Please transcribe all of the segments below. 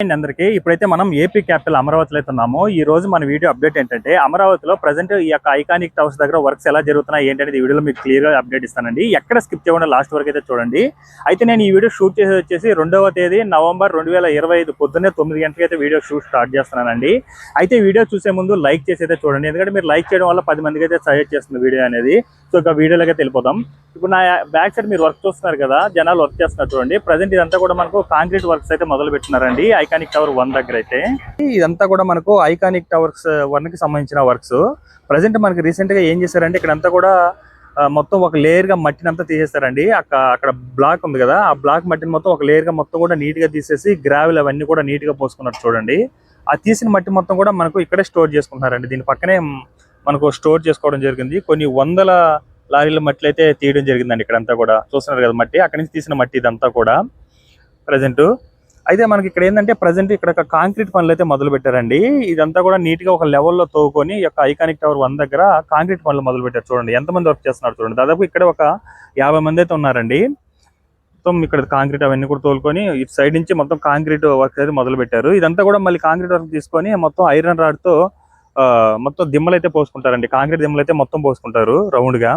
అందరికీ ఇప్పుడైతే మనం ఏపీ క్యాపిటల్ అమరావతిలో అయితే ఉన్నాము. ఈ రోజు మన వీడియో అప్డేట్ ఏంటంటే అమరావతిలో ప్రజెంట్ ఈ యొక్క ఐకానిక్ టవర్స్ దగ్గర వర్క్స్ ఎలా జరుగుతున్నాయి ఏంటనేది ఈ వీడియోలో మీకు క్లియర్ గా అప్డేట్ ఇస్తానండి. ఎక్కడ స్కిప్ చేయకుండా లాస్ట్ వరకు అయితే చూడండి. అయితే నేను ఈ వీడియో షూట్ చేసి వచ్చేసి 2వ తేదీ నవంబర్ 2025 పొద్దున్నే 9 గంటలకి అయితే వీడియో షూట్ స్టార్ట్ చేస్తున్నానండి. అయితే వీడియో చూసే ముందు లైక్ చేసి అయితే చూడండి, ఎందుకంటే మీరు లైక్ చేయడం వల్ల 10 మందికి అయితే సజెస్ట్ చేస్తుంది వీడియో అనేది. సో ఇక వీడియోలోకి వెళ్ళిపోదాం. ఇప్పుడు నా బ్యాక్ సైడ్ మీరు వర్క్ చూస్తున్నారు కదా, జనాలు వర్క్ చేస్తున్నారు చూడండి. ప్రజెంట్ ఇదంతా కూడా మనకు కాంక్రీట్ వర్క్స్ అయితే మొదలు పెట్టినారండి ఐకానిక్ టవర్ 1 దగ్గర అయితే. ఇదంతా కూడా మనకు ఐకానిక్ టవర్స్ 1 కి సంబంధించిన వర్క్స్. ప్రజెంట్ మనకి రీసెంట్ గా ఏం చేశారంటే ఇక్కడంతా కూడా మొత్తం ఒక లేయర్ గా మట్టిని అంతా తీసేస్తారండి. అక్కడ బ్లాక్ ఉంది కదా, ఆ బ్లాక్ మట్టిని మొత్తం ఒక లేయర్ గా మొత్తం కూడా నీట్ గా తీసేసి గ్రావెల్ అవన్నీ కూడా నీట్ గా పోసుకున్నారు చూడండి. ఆ తీసిన మట్టి మొత్తం కూడా మనకు ఇక్కడే స్టోర్ చేసుకుంటున్నారండి. దీని పక్కనే మనకు స్టోర్ చేసుకోవడం జరిగింది. కొన్ని వందల లారీల మట్టి అయితే తీయడం జరిగిందండి. ఇక్కడంతా కూడా చూస్తున్నారు కదా మట్టి, అక్కడి నుంచి తీసిన మట్టి ఇదంతా కూడా ప్రజెంట్. అయితే మనకి ఇక్కడ ఏంటంటే ప్రజెంట్ ఇక్కడ కాంక్రీట్ పనులు అయితే మొదలు పెట్టారండి. ఇదంతా కూడా నీట్ గా ఒక లెవెల్లో తోకొని ఈ యొక్క ఐకానిక్ టవర్ 1 దగ్గర కాంక్రీట్ పనులు మొదలు పెట్టారు చూడండి. ఎంతమంది వర్క్ చేస్తున్నారు చూడండి. దాదాపు ఇక్కడ ఒక 50 మంది అయితే ఉన్నారండి. మొత్తం ఇక్కడ కాంక్రీట్ అవన్నీ కూడా తోలుకొని ఇటు సైడ్ నుంచి మొత్తం కాంక్రీట్ వర్క్ అయితే మొదలు పెట్టారు. ఇదంతా కూడా మళ్ళీ కాంక్రీట్ వర్క్ తీసుకొని మొత్తం ఐరన్ రాడ్ తో మొత్తం దిమ్మలు అయితే పోసుకుంటారండి. కాంక్రీట్ దిమ్మలు అయితే మొత్తం పోసుకుంటారు రౌండ్ గా.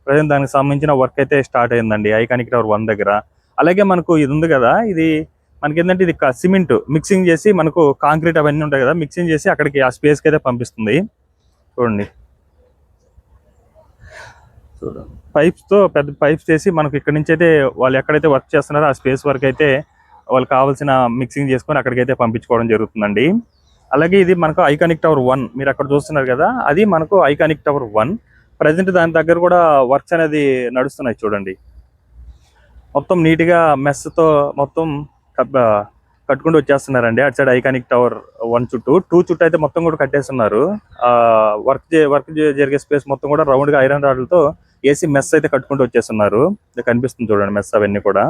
ప్రజెంట్ దానికి సంబంధించిన వర్క్ అయితే స్టార్ట్ అయిందండి ఐకానిక్ టవర్ 1 దగ్గర. అలాగే మనకు ఇది ఉంది కదా, ఇది మనకి ఏంటంటే ఇది సిమెంట్ మిక్సింగ్ చేసి మనకు కాంక్రీట్ అవన్నీ ఉంటాయి కదా, మిక్సింగ్ చేసి అక్కడికి ఆ స్పేస్ కి అయితే పంపిస్తుంది చూడండి. పైప్స్ తో పెద్ద పైప్స్ చేసి మనకు ఇక్కడ నుంచి అయితే వాళ్ళు ఎక్కడైతే వర్క్ చేస్తున్నారో ఆ స్పేస్ వరకు అయితే వాళ్ళకి కావాల్సిన మిక్సింగ్ చేసుకొని అక్కడికైతే పంపించుకోవడం జరుగుతుందండి. అలాగే ఇది మనకు ఐకానిక్ టవర్ 1 మీరు అక్కడ చూస్తున్నారు కదా, అది మనకు ఐకానిక్ టవర్ 1. ప్రజెంట్ దాని దగ్గర కూడా వర్క్స్ అనేది నడుస్తున్నాయి చూడండి. మొత్తం నీట్ గా మెస్ తో మొత్తం కట్టుకుంటూ వచ్చేస్తున్నారండి. అటు సైడ్ ఐకానిక్ టవర్ 1 చుట్టూ 2 చుట్టూ అయితే మొత్తం కూడా కట్టేస్తున్నారు. వర్క్ జరిగే స్పేస్ మొత్తం కూడా రౌండ్ గా ఐరన్ రాడ్లతో ఏసీ మెస్ అయితే కట్టుకుంటూ వచ్చేస్తున్నారు. కనిపిస్తుంది చూడండి మెస్ అవన్నీ కూడా.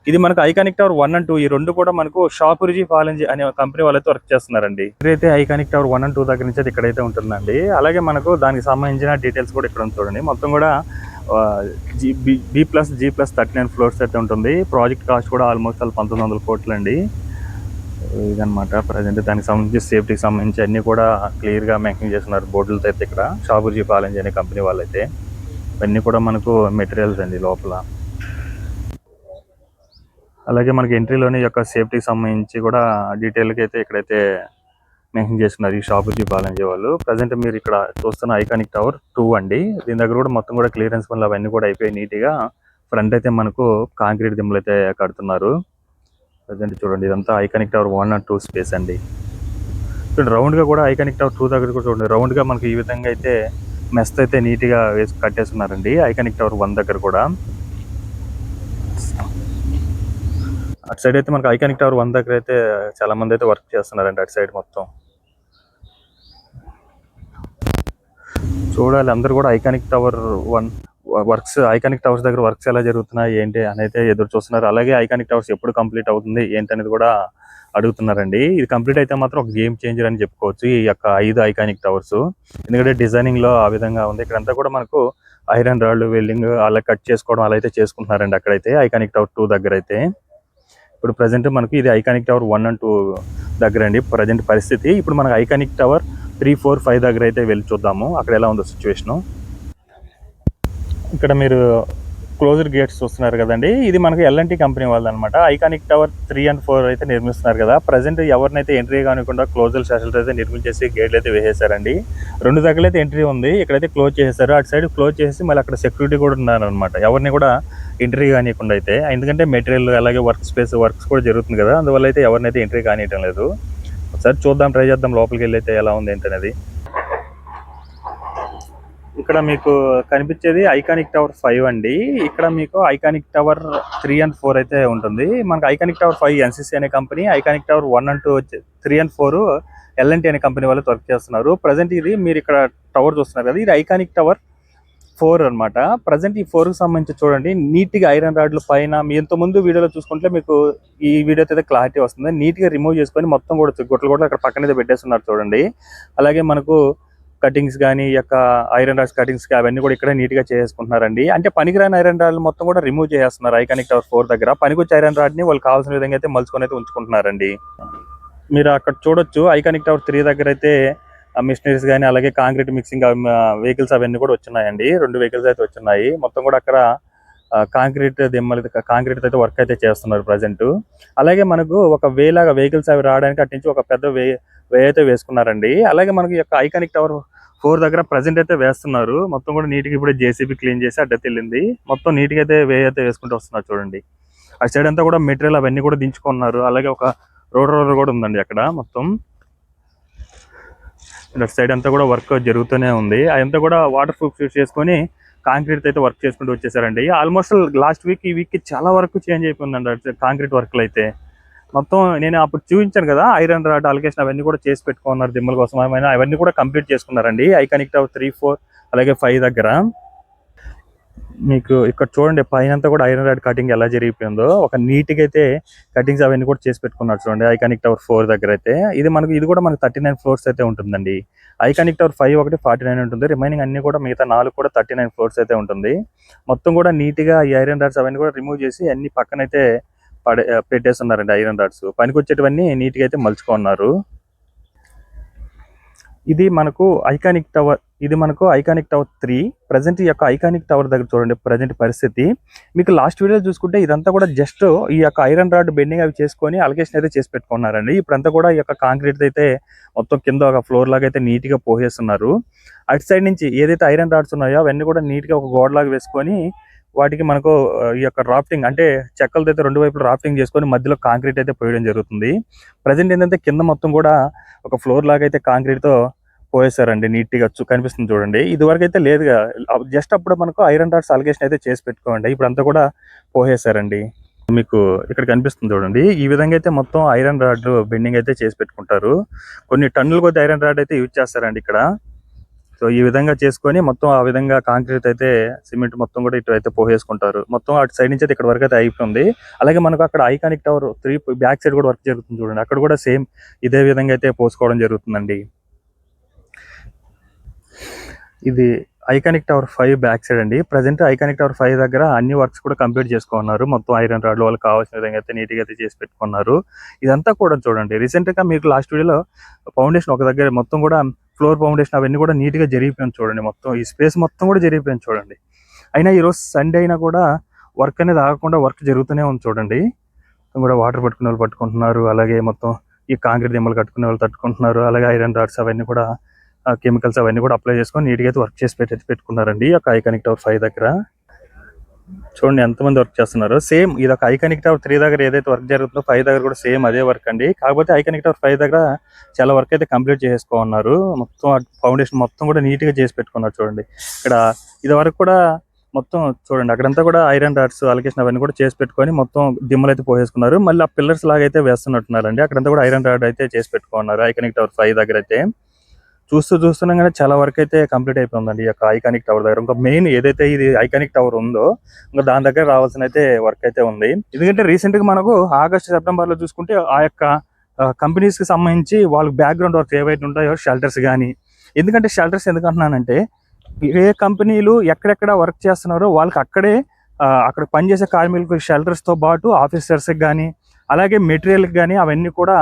ఇది మనకు ఐకానిక్ టవర్ 1 and 2 ఈ రెండు కూడా మనకు షాపురిజీ ఫాలెంజీ అనే కంపెనీ వాళ్ళైతే వర్క్ చేస్తున్నారండి. ఇదైతే ఐకానిక్ టవర్ 1 and 2 దగ్గర నుంచి ఇక్కడైతే ఉంటుందండి. అలాగే మనకు దానికి సంబంధించిన డీటెయిల్స్ కూడా ఇక్కడ చూడండి. మొత్తం కూడా B+G+39 ఫ్లోర్స్ అయితే ఉంటుంది. ప్రాజెక్ట్ కాస్ట్ కూడా ఆల్మోస్ట్ 1900 కోట్లు అండి. ఇదనమాట ప్రజెంట్ దానికి సంబంధించి సేఫ్టీకి సంబంధించి అన్ని కూడా క్లియర్ గా మెన్షన్ చేస్తున్నారు బోర్డులతో అయితే ఇక్కడ షాపురిజీ ఫాలెంజీ అనే కంపెనీ వాళ్ళైతే. ఇవన్నీ కూడా మనకు మెటీరియల్స్ అండి లోపల. అలాగే మనకి ఎంట్రీలోని యొక్క సేఫ్టీకి సంబంధించి కూడా డీటెయిల్గా అయితే ఇక్కడైతే మెన్షన్ చేస్తున్నారు ఈ షాపురిజీ ఫాలెంజీ వాళ్ళు. ప్రజెంట్ మీరు ఇక్కడ చూస్తున్న ఐకానిక్ టవర్ 2 అండి. దీని దగ్గర కూడా మొత్తం కూడా క్లియరెన్స్ పనులు అవన్నీ కూడా అయిపోయి నీట్గా ఫ్రంట్ అయితే మనకు కాంక్రీట్ దిమ్మలు అయితే కడుతున్నారు. ప్రజెంట్ చూడండి ఇదంతా ఐకానిక్ టవర్ 1 and 2 స్పేస్ అండి. రౌండ్ గా కూడా ఐకానిక్ టవర్ 2 దగ్గర కూడా చూడండి, రౌండ్ గా మనకి ఈ విధంగా అయితే మెస్ అయితే నీట్గా వేసి కట్టేస్తున్నారండి ఐకానిక్ టవర్ 1 దగ్గర కూడా. అటు సైడ్ అయితే మనకి ఐకానిక్ టవర్ 1 దగ్గర అయితే చాలా మంది అయితే వర్క్ చేస్తున్నారండి. అటు సైడ్ మొత్తం చూడాలి అందరూ కూడా iconic tower 1 works, iconic towers దగ్గర వర్క్స్ ఎలా జరుగుతున్నాయి ఏంటి అని అయితే ఎదురు చూస్తున్నారు. అలాగే ఐకానిక్ టవర్స్ ఎప్పుడు కంప్లీట్ అవుతుంది ఏంటి అనేది కూడా అడుగుతున్నారండి. ఇది కంప్లీట్ అయితే మాత్రం ఒక గేమ్ చేంజర్ అని చెప్పుకోవచ్చు ఈ యొక్క 5 ఐకానిక్ టవర్స్. ఎందుకంటే డిజైనింగ్ లో ఆ విధంగా ఉంది. ఇక్కడంతా కూడా మనకు ఐరన్ రాళ్ళు వెల్డింగ్ అలా కట్ చేసుకోవడం అలా అయితే చేసుకుంటున్నారండి అక్కడైతే ఐకానిక్ టవర్ 2 దగ్గర అయితే. ఇప్పుడు ప్రజెంట్ మనకి ఇది ఐకానిక్ టవర్ 1 and 2 దగ్గర అండి ప్రజెంట్ పరిస్థితి. ఇప్పుడు మనకు ఐకానిక్ టవర్ 3, 4, 5 దగ్గర అయితే వెళ్ళి చూద్దాము అక్కడ ఎలా ఉందో సిచ్యువేషను. ఇక్కడ మీరు క్లోజర్ గేట్స్ చూస్తున్నారు కదండి, ఇది మనకు L&T కంపెనీ వాళ్ళు అనమాట. ఐకానిక్ టవర్ 3 and 4 అయితే నిర్మిస్తున్నారు కదా. ప్రజెంట్ ఎవరినైతే ఎంట్రీ కానికుండా క్లోజర్ సెషన్లు అయితే నిర్మించేసి గేట్లు అయితే వేసేసారండి. 2 దగ్గర అయితే ఎంట్రీ ఉంది, ఇక్కడైతే క్లోజ్ చేసేసారు. అటు సైడ్ క్లోజ్ చేసి మళ్ళీ అక్కడ సెక్యూరిటీ కూడా ఉన్నారనమాట, ఎవరిని కూడా ఎంట్రీ కానియకుండా అయితే. ఎందుకంటే మెటీరియల్ అలాగే వర్క్స్ కూడా జరుగుతుంది కదా, అందువల్ల అయితే ఎవరినైతే ఎంట్రీ కానియటం లేదు. ఒకసారి చూద్దాం, ట్రై చేద్దాం లోపలికి వెళ్ళి అయితే ఎలా ఉంది ఏంటనేది. ఇక్కడ మీకు కనిపించేది ఐకానిక్ టవర్ 5 అండి. ఇక్కడ మీకు ఐకానిక్ టవర్ 3 and 4 అయితే ఉంటుంది. మనకు ఐకానిక్ టవర్ 5 NCC అనే company, iconic tower 1 and 2 3 and 4 L&T అనే కంపెనీ వాళ్ళు వర్క్ చేస్తున్నారు. ప్రజెంట్ ఇది మీరు ఇక్కడ టవర్ చూస్తున్నారు కదా, ఇది ఐకానిక్ టవర్ 4 అనమాట. ప్రజెంట్ ఈ 4 కి సంబంధించి చూడండి నీట్ గా ఐరన్ రాడ్లు పైన మీ ఇంతకుముందు వీడియోలో చూసుకుంటే మీకు ఈ వీడియో అయితే క్లారిటీ వస్తుంది. నీట్ గా రిమూవ్ చేసుకొని మొత్తం కూడా గుట్లు కూడా అక్కడ పక్కన పెట్టేస్తున్నారు చూడండి. అలాగే మనకు కటింగ్స్ కానీ ఈ యొక్క ఐరన్ రాడ్స్ కటింగ్స్ అవన్నీ కూడా ఇక్కడ నీట్ గా చేసుకుంటున్నారండి. అంటే పనికిరాని ఐరన్ రాడ్లు మొత్తం కూడా రిమూవ్ చేస్తున్నారు ఐకానిక్ టవర్ 4 దగ్గర. పనికొచ్చే ఐరన్ రాడ్ ని వాళ్ళు కావాల్సిన విధంగా అయితే మలుచుకొని అయితే ఉంచుకుంటున్నారండి. మీరు అక్కడ చూడొచ్చు ఐకానిక్ టవర్ 3 దగ్గర అయితే మిషనరీస్ కానీ అలాగే కాంక్రీట్ మిక్సింగ్ వెహికల్స్ అవన్నీ కూడా వచ్చినాయండి. 2 వెహికల్స్ అయితే వచ్చినాయి. మొత్తం కూడా అక్కడ కాంక్రీట్ కాంక్రీట్ అయితే వర్క్ అయితే చేస్తున్నారు ప్రజెంట్. అలాగే మనకు ఒక వేలాగా వెహికల్స్ అవి రావడానికి అటు నుంచి ఒక పెద్ద వే అయితే వేసుకున్నారండి. అలాగే మనకి యొక్క ఐకానిక్ టవర్ 4 దగ్గర ప్రజెంట్ అయితే వేస్తున్నారు. మొత్తం కూడా నీట్గా ఇప్పుడు జేసీబీ క్లీన్ చేసి అడ్డ తెల్లింది. మొత్తం నీట్గా అయితే అయితే వేసుకుంటూ వస్తున్నారు చూడండి. ఆ సైడ్ అంతా కూడా మెటీరియల్ అవన్నీ కూడా దించుకున్నారు. అలాగే ఒక రోలర్ కూడా ఉందండి అక్కడ. మొత్తం సైడ్ అంతా కూడా వర్క్ జరుగుతూనే ఉంది. అదంతా కూడా వాటర్ ప్రూఫ్ చేసుకొని కాంక్రీట్ అయితే వర్క్ చేసుకుంటూ వచ్చేసారండి. ఆల్మోస్ట్ లాస్ట్ వీక్ ఈ వీక్ చాలా వరకు చేంజ్ అయిపోయిందండి కాంక్రీట్ వర్క్లు అయితే. మొత్తం నేను అప్పుడు చూపించాను కదా ఐరన్ రాడ్ అలొకేషన్ అవన్నీ కూడా చేసి పెట్టుకున్నారు దిమ్మల కోసం. అవన్నీ కూడా కంప్లీట్ చేసుకున్నారండి ఐకానిక్ టవర్ 3, 4 అలాగే 5 దగ్గర. మీకు ఇక్కడ చూడండి పైనంతా కూడా ఐరన్ రాడ్ కటింగ్ ఎలా జరిగిపోయిందో. ఒక నీట్గా అయితే కటింగ్స్ అవన్నీ కూడా చేసి పెట్టుకున్నారు చూడండి ఐకానిక్ టవర్ 4 దగ్గర అయితే. ఇది కూడా మనకు 39 ఫ్లోర్స్ అయితే ఉంటుందండి. ఐకానిక్ టవర్ 5 ఒకటి 49 ఉంటుంది. రిమైనింగ్ అన్ని కూడా మిగతా 4 కూడా 39 ఫ్లోర్స్ అయితే ఉంటుంది. మొత్తం కూడా నీట్గా ఈ ఐరన్ రాడ్స్ అవన్నీ కూడా రిమూవ్ చేసి అన్ని పక్కనైతే పెట్టేస్తున్నారండి ఐరన్ రాడ్స్. పనికొచ్చేటివన్నీ నీట్గా అయితే మలుచుకున్నారు. ఇది మనకు ఐకానిక్ టవర్ 3. ప్రజెంట్ ఈ యొక్క ఐకానిక్ టవర్ దగ్గర చూడండి ప్రజెంట్ పరిస్థితి. మీకు లాస్ట్ వీడియో చూసుకుంటే ఇదంతా కూడా జస్ట్ ఈ యొక్క ఐరన్ రాడ్ బెండింగ్ అవి చేసుకొని అలొకేషన్ అయితే చేసి పెట్టుకున్నారండి. ఇప్పుడంతా కూడా ఈ యొక్క కాంక్రీట్ అయితే మొత్తం కింద ఒక ఫ్లోర్ లాగా అయితే నీట్గా పోసేస్తున్నారు. అటు సైడ్ నుంచి ఏదైతే ఐరన్ రాడ్స్ ఉన్నాయో అవన్నీ కూడా నీట్గా ఒక గోడలాగా వేసుకొని వాటికి మనకు ఈ యొక్క రాఫ్టింగ్ అంటే చెక్కలతో అయితే 2 వైపులు రాఫ్టింగ్ చేసుకొని మధ్యలో కాంక్రీట్ అయితే పోయడం జరుగుతుంది. ప్రజెంట్ ఏంటంటే కింద మొత్తం కూడా ఒక ఫ్లోర్ లాగా అయితే కాంక్రీట్తో పోయేసారండి. నీట్గా కనిపిస్తుంది చూడండి. ఇది వరకు అయితే లేదుగా, జస్ట్ అప్పుడు మనకు ఐరన్ రాడ్స్ అలొకేషన్ అయితే చేసి పెట్టుకోండి. ఇప్పుడు అంతా కూడా పోసేసారండి. మీకు ఇక్కడ కనిపిస్తుంది చూడండి. ఈ విధంగా అయితే మొత్తం ఐరన్ రాడ్ బెండింగ్ అయితే చేసి పెట్టుకుంటారు. కొన్ని టన్నుల కొద్ది ఐరన్ రాడ్ అయితే యూజ్ చేస్తారండి ఇక్కడ. సో ఈ విధంగా చేసుకొని మొత్తం ఆ విధంగా కాంక్రీట్ అయితే సిమెంట్ మొత్తం కూడా ఇటు అయితే పోసేసుకుంటారు. మొత్తం అటు సైడ్ నుంచి అయితే ఇక్కడ వరకు అయితే అయిపోయింది. అలాగే మనకు అక్కడ ఐకానిక్ టవర్ 3 బ్యాక్ సైడ్ కూడా వర్క్ జరుగుతుంది చూడండి. అక్కడ కూడా సేమ్ ఇదే విధంగా అయితే పోసుకోవడం జరుగుతుందండి. ఇది ఐకానిక్ టవర్ 5 బ్యాక్ సైడ్ అండి. ప్రజెంట్ ఐకానిక్ టవర్ 5 దగ్గర అన్ని వర్క్స్ కూడా కంప్లీట్ చేసుకున్నారు. మొత్తం ఐరన్ రాడ్లు వాళ్ళకి కావాల్సిన విధంగా అయితే నీట్గా అయితే చేసి పెట్టుకున్నారు. ఇదంతా కూడా చూడండి రీసెంట్ గా మీకు లాస్ట్ వీడియోలో ఫౌండేషన్ ఒక దగ్గర మొత్తం కూడా ఫ్లోర్ ఫౌండేషన్ అవన్నీ కూడా నీట్గా జరిగిపోయింది చూడండి. మొత్తం ఈ స్పేస్ మొత్తం కూడా జరిగిపోయింది చూడండి. అయినా ఈరోజు సండే అయినా కూడా వర్క్ అనేది ఆగకుండా వర్క్ జరుగుతూనే ఉంది చూడండి. కూడా వాటర్ పట్టుకునే వాళ్ళు పట్టుకుంటున్నారు. అలాగే మొత్తం ఈ కాంక్రీట్ దిమ్మలు కట్టుకునే వాళ్ళు తట్టుకుంటున్నారు. అలాగే ఐరన్ రాడ్స్ అవన్నీ కూడా కెమికల్స్ అవన్నీ కూడా అప్లై చేసుకొని నీట్గా అయితే వర్క్ చేసి పెట్టుకున్నారండి ఒక ఐకానిక్ టవర్ 5 దగ్గర. చూడండి ఎంతమంది వర్క్ చేస్తున్నారు. సేమ్ ఇది ఒక ఐకానిక్ టవర్ 3 దగ్గర ఏదైతే వర్క్ జరుగుతుందో 5 దగ్గర కూడా సేమ్ అదే వర్క్ అండి. కాకపోతే ఐకానిక్ టవర్ 5 దగ్గర చాలా వర్క్ అయితే కంప్లీట్ చేసుకోన్నారు. మొత్తం ఫౌండేషన్ మొత్తం కూడా నీట్గా చేసి పెట్టుకున్నారు చూడండి. ఇక్కడ ఇది వరకు కూడా మొత్తం చూడండి అక్కడంతా కూడా ఐరన్ రాడ్స్ అలొకేషన్ అవన్నీ కూడా చేసి పెట్టుకొని మొత్తం దిమ్మలు అయితే పోసేసుకున్నారు. మళ్ళీ ఆ పిల్లర్స్ లాగా అయితే వేస్తున్నట్టున్నారండి. అక్కడంతా కూడా ఐరన్ రాడ్ అయితే చేసి పెట్టుకున్నారు ఐకానిక్ టవర్ 5 దగ్గర అయితే. చూస్తున్నాగానే చాలా వరకు అయితే కంప్లీట్ అయిపోయిందండి ఈ యొక్క ఐకానిక్ టవర్ దగ్గర. ఇంకా మెయిన్ ఏదైతే ఇది ఐకానిక్ టవర్ ఉందో ఇంకా దాని దగ్గర రావాల్సిన అయితే వర్క్ అయితే ఉంది. ఎందుకంటే రీసెంట్ గా మనకు ఆగస్ట్ సెప్టెంబర్ లో చూసుకుంటే ఆ యొక్క కంపెనీస్ కి సంబంధించి వాళ్ళకి బ్యాక్గ్రౌండ్ వర్క్ ఏవైతే ఉంటాయో షెల్టర్స్ కానీ, ఎందుకంటే షెల్టర్స్ ఎందుకంటున్నానంటే ఏ కంపెనీలు ఎక్కడెక్కడ వర్క్ చేస్తున్నారో వాళ్ళకి అక్కడ పనిచేసే కార్మికులకు షెల్టర్స్ తో పాటు ఆఫీసర్స్ కానీ అలాగే మెటీరియల్ కానీ అవన్నీ కూడా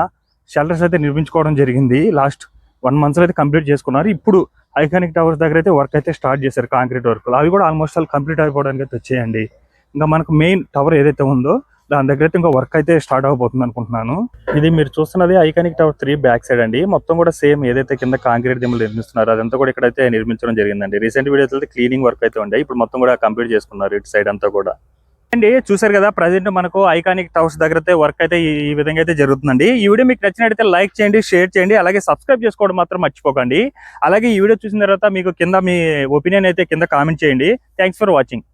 షెల్టర్స్ అయితే నిర్మించుకోవడం జరిగింది. లాస్ట్ 1 month అయితే కంప్లీట్ చేసుకున్నారు. ఇప్పుడు ఐకానిక్ టవర్స్ దగ్గర అయితే వర్క్ అయితే స్టార్ట్ చేశారు కాంక్రీట్ వర్క్. అవి కూడా ఆల్మోస్ట్ కంప్లీట్ అయిపోవడానికి అయితే వచ్చేయండి. ఇంకా మనకు మెయిన్ టవర్ ఏదైతే ఉందో దాని దగ్గర అయితే ఇంకా వర్క్ అయితే స్టార్ట్ అవబోతుంది అనుకుంటున్నాను. ఇది మీరు చూస్తున్నది ఐకానిక్ టవర్ 3 బ్యాక్ సైడ్ అండి. మొత్తం కూడా సేమ్ ఏదైతే కింద కాంక్రీట్ దిమ్మలు నిర్మిస్తున్నారు అదంతా కూడా ఇక్కడైతే నిర్మించడం జరిగిందండి. రీసెంట్ వీడియోస్ అయితే క్లీనింగ్ వర్క్ అయితే ఉండే, ఇప్పుడు మొత్తం కూడా కంప్లీట్ చేసుకున్నారు ఇటు సైడ్ అంతా కూడా అండి. చూసారు కదా ప్రజెంట్ మనకు ఐకానిక్ టవర్స్ దగ్గర అయితే వర్క్ అయితే ఈ విధంగా అయితే జరుగుతుందండి. ఈ వీడియో మీకు నచ్చినట్లయితే లైక్ చేయండి, షేర్ చేయండి, అలాగే సబ్స్క్రైబ్ చేసుకోవడం మాత్రం మర్చిపోకండి. అలాగే ఈ వీడియో చూసిన తర్వాత మీకు కింద మీ ఒపీనియన్ అయితే కింద కామెంట్ చేయండి. Thanks for watching.